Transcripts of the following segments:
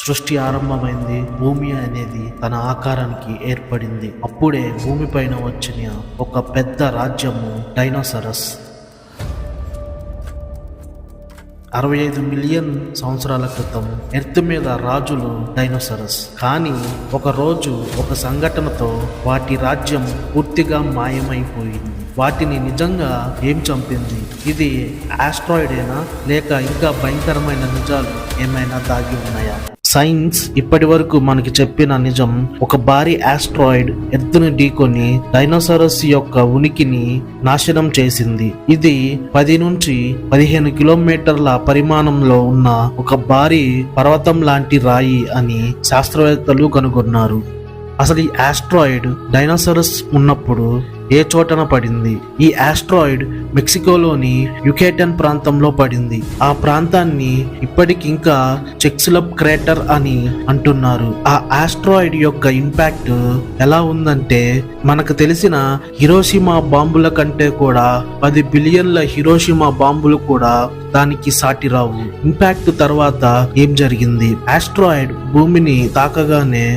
సృష్టి ఆరంభమైంది. భూమి అనేది తన ఆకారానికి ఏర్పడింది. అప్పుడే భూమిపైన వచ్చిన ఒక పెద్ద రాజ్యము డైనోసారస్. 65 మిలియన్ సంవత్సరాల క్రితం ఎర్త్ మీద రాజులు డైనోసారస్. కానీ ఒక రోజు ఒక సంఘటనతో వాటి రాజ్యం పూర్తిగా మాయమైపోయింది. వాటిని నిజంగా ఏం చంపింది? ఇది ఆస్ట్రాయిడేనా లేక ఇంకా భయంకరమైన నిజాలు ఏమైనా దాగి ఉన్నాయా? సైన్స్ ఇప్పటి వరకు మనకి చెప్పిన నిజం, ఒక భారీ ఆస్ట్రాయిడ్ ఎర్త్ను ఢీకొని డైనోసారస్ యొక్క ఉనికిని నాశనం చేసింది. ఇది 10 నుంచి 15 కిలోమీటర్ల పరిమాణంలో ఉన్న ఒక భారీ పర్వతం లాంటి రాయి అని శాస్త్రవేత్తలు కనుగొన్నారు. అసలు ఈ ఆస్ట్రాయిడ్ డైనోసారస్ ఉన్నప్పుడు ఏ చోటన పడింది? ఈ ఆస్ట్రాయిడ్ మెక్సికోలోని యుకేటన్ ప్రాంతంలో పడింది. ఆ ప్రాంతాన్ని ఇప్పటికింకా చెక్స్లప్ క్రేటర్ అని అంటున్నారు. ఆ ఆస్ట్రాయిడ్ యొక్క ఇంపాక్ట్ ఎలా ఉందంటే, మనకు తెలిసిన హిరోషిమా బాంబుల కంటే కూడా 10 బిలియన్ల హిరోషిమా బాంబులు కూడా దానికి సాటి రావు. ఇంపాక్ట్ తర్వాత ఏం జరిగింది? ఆస్ట్రాయిడ్ భూమిని తాకగానే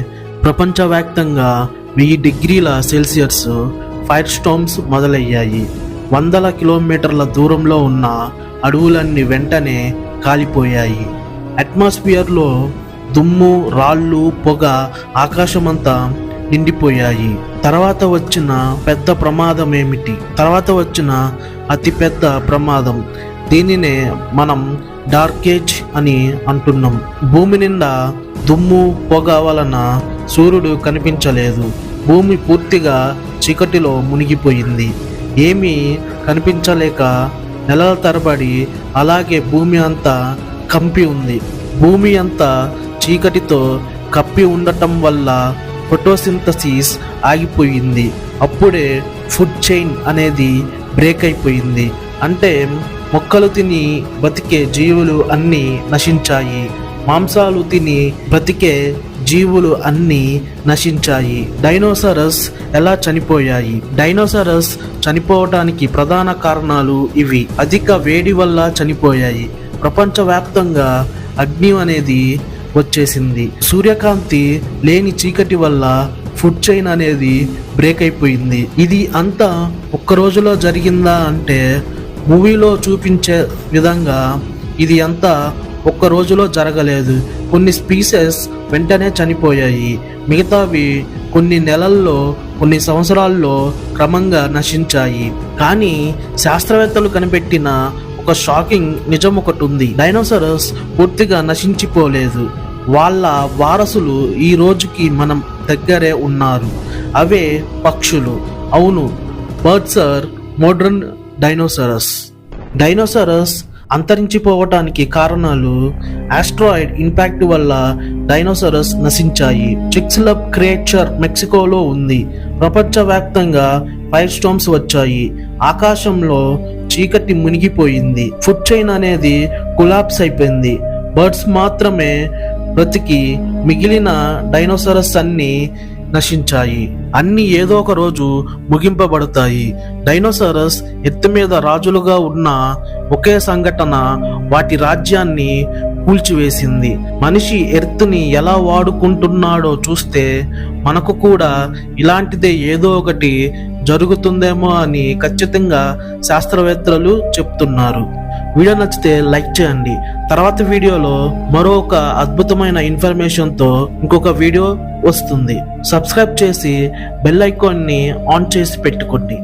ప్రపంచవ్యాప్తంగా 1000 డిగ్రీల సెల్సియస్ ఫైర్ స్టార్మ్స్ మొదలయ్యాయి. 100 కిలోమీటర్ల దూరంలో ఉన్న అడవులన్నీ వెంటనే కాలిపోయాయి. అట్మాస్ఫియర్లో దుమ్ము, రాళ్ళు, పొగ ఆకాశమంతా నిండిపోయాయి. తర్వాత వచ్చిన పెద్ద ప్రమాదం ఏమిటి? తర్వాత వచ్చిన అతి పెద్ద ప్రమాదం, దీనినే మనం డార్క్ ఏజ్ అని అంటున్నాం. భూమి నిండా దుమ్ము, పొగ వలన సూర్యుడు కనిపించలేదు. భూమి పూర్తిగా చీకటిలో మునిగిపోయింది. ఏమీ కనిపించలేక నెలల తరబడి అలాగే భూమి అంతా కంపి ఉంది. భూమి అంతా చీకటితో కప్పి ఉండటం వల్ల ఫోటోసింథసిస్ ఆగిపోయింది. అప్పుడే ఫుడ్ చైన్ అనేది బ్రేక్ అయిపోయింది. అంటే మొక్కలు తిని బతికే జీవులు అన్నీ నశించాయి. మాంసాలు తిని బ్రతికే జీవులు అన్నీ నశించాయి. డైనోసారస్ ఎలా చనిపోయాయి? డైనోసారస్ చనిపోవడానికి ప్రధాన కారణాలు ఇవి. అధిక వేడి వల్ల చనిపోయాయి. ప్రపంచవ్యాప్తంగా అగ్ని అనేది వచ్చేసింది. సూర్యకాంతి లేని చీకటి వల్ల ఫుడ్ చైన్ అనేది బ్రేక్ అయిపోయింది. ఇది అంతా ఒక్క రోజులో జరిగిందా అంటే, మూవీలో చూపించే విధంగా ఇది అంతా ఒక్క రోజులో జరగలేదు. కొన్ని స్పీసెస్ వెంటనే చనిపోయాయి. మిగతావి కొన్ని నెలల్లో, కొన్ని సంవత్సరాల్లో క్రమంగా నశించాయి. కానీ శాస్త్రవేత్తలు కనిపెట్టిన ఒక షాకింగ్ నిజం ఒకటి ఉంది. డైనోసారస్ పూర్తిగా నశించిపోలేదు. వాళ్ళ వారసులు ఈ రోజుకి మనం దగ్గరే ఉన్నారు. అవే పక్షులు. అవును, birds are modern dinosaurs. Dinosaurs అంతరించిపోవటానికి కారణాలు ఆస్ట్రాయిడ్ ఇంపాక్ట్ వల్ల డైనోసారస్ నశించాయి. చెక్స్లప్ క్రేటర్ మెక్సికోలో ఉంది. ప్రపంచవ్యాప్తంగా ఫైర్ స్టార్మ్స్ వచ్చాయి. ఆకాశంలో చీకటి మునిగిపోయింది. ఫుడ్ చైన్ అనేది కొలాప్స్ అయిపోయింది. బర్డ్స్ మాత్రమే బ్రతికి మిగిలిన డైనోసారస్ అన్ని నశించాయి. అన్ని ఏదో ఒక రోజు ముగింపబడతాయి. డైనోసారస్ ఎత్తు మీద రాజులుగా ఉన్న ఒకే సంఘటన వాటి రాజ్యాన్ని కూల్చివేసింది. మనిషి ఎర్త్ని ఎలా వాడుకుంటున్నాడో చూస్తే మనకు కూడా ఇలాంటిదే ఏదో ఒకటి జరుగుతుందేమో అని ఖచ్చితంగా శాస్త్రవేత్తలు చెప్తున్నారు. వీడియో నచ్చితే లైక్ చేయండి. తర్వాత వీడియోలో మరొక అద్భుతమైన ఇన్ఫర్మేషన్తో ఇంకొక వీడియో వస్తుంది. సబ్స్క్రైబ్ చేసి బెల్ ఐకాన్ని ఆన్ చేసి పెట్టుకోండి.